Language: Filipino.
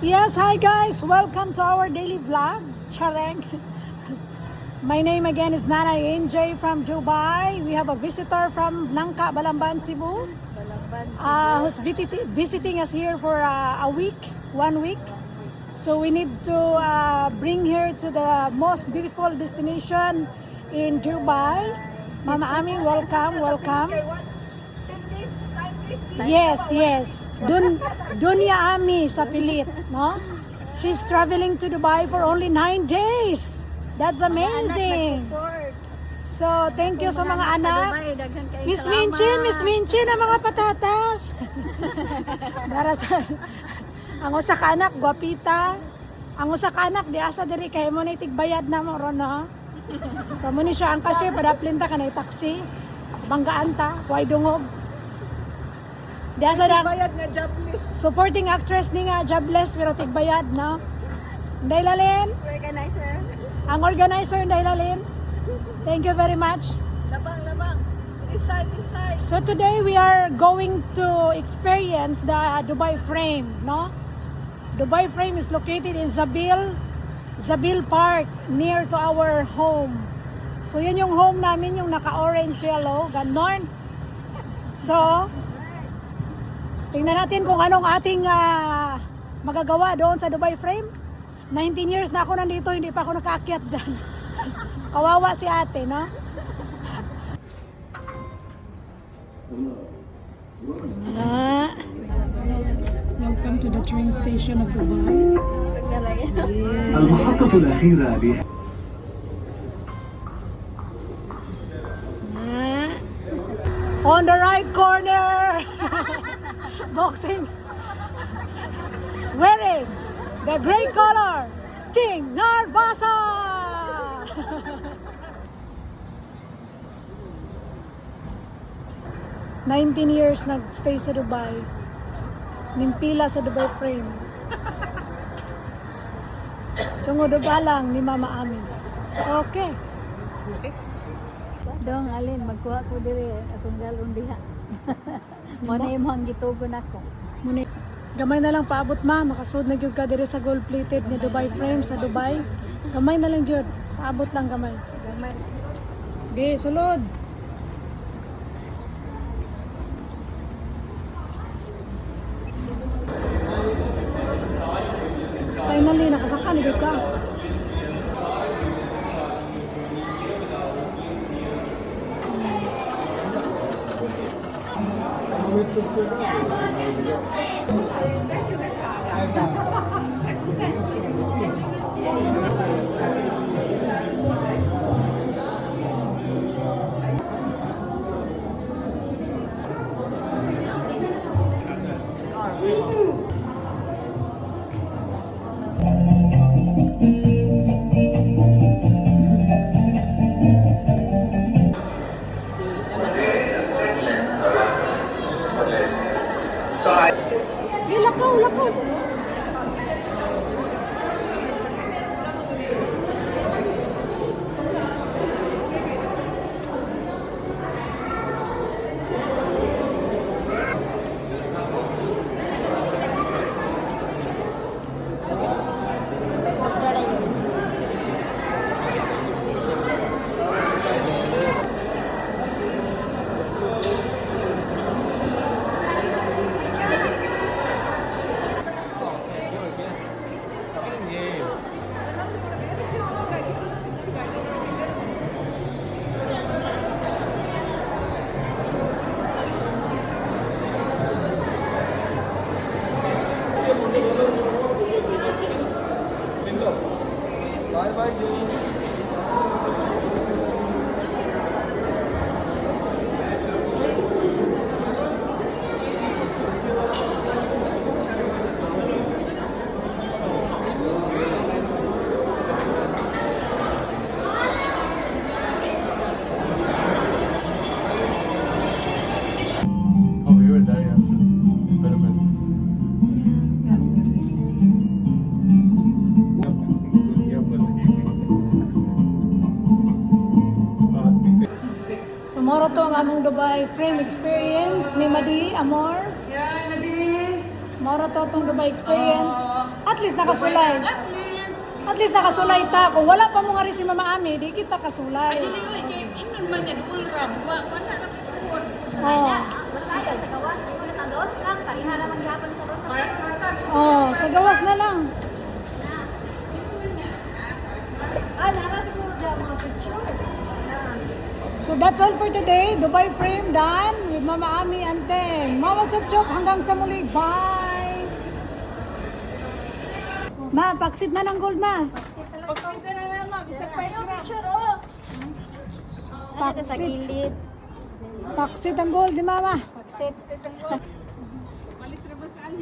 Yes, hi guys! Welcome to our daily vlog. Chareng. My name again is Nanay NJ from Dubai. We have a visitor from Nangka, Balamban, Cebu. Who's visiting us here for a week, 1 week. So we need to bring her to the most beautiful destination in Dubai. Mama Ami, welcome, welcome. Yes. Dunya Ami sa pilit, no? She's traveling to Dubai for only 9 days. That's amazing. So, thank you sa mga anak. Miss Minchin, ang mga patatas. Para sa ang usa ka anak, gwapita. Ang usa ka anak, di asa diri kay mo na itigbayad na mo ron, no? So, muni siya ang cashier, padaplinta ka na taxi. Banggaan ta, kuhay dungog. Di asa na bayad nga jobless. supporting actress ni nga jobless pero tigbayad, no? Dailalin, Organizer. ang organizer Dailalin. Thank you very much. Labang. Decide. So today we are going to experience the Dubai Frame, no? Dubai Frame is located in Zabil Park near to our home. So yan yung home namin, yung naka-orange yellow, ganon. So tingnan natin kung anong ating magagawa doon sa Dubai Frame. 19 years na ako nandito, hindi pa ako nakaakyat dyan. Kawawa si ate, no? Welcome to the train station of Dubai. المحطة الأخيرة On the right corner, boxing, wearing the gray color, Ting Narbasa. 19 years nagstay sa Dubai. Nimpila sa Dubai Frame. Tungod lang ni Mama Ami. Okay. Dong alin magkuha ko diri akong galon diha. Mo na imong gitugon ako. Muna, gamay na lang paabot ma, makasud na gyud ka diri sa gold plated ni Dubai Frame sa Dubai. Gamay na lang gyud, paabot lang gamay. Gamay. Di, sulod. Finally, nakasaka ni gyud ka. Lakaw. Moro to ang among Dubai Frame experience ni Madi Amor. Yeah, Madi. Mora to tong Dubai experience. At least nakasulay. At least. At least nakasulay ta. Kung wala pa mo nga rin si Mama Ami, di kita kasulay. Ay, dili ko, inon man yan, ulram. Wala na po. Oh. Basta ayaw sa gawas. Ayaw na gawas lang. Talihan naman gapon sa gawas. Oh, sa gawas na lang. Narating mo dyan mga picture. So that's all for today. Dubai frame done with Mama Ami and Teng. Mama Chop Chop, hanggang sa muli. Bye! Ma, paksit na ng gold, ma. Pagsita na lang, ma'am. Isa pa yung Picture, oh! Ano sa Paksit. gilid? Paksit ang gold ni Mama. Paksit. Malit na ba saan?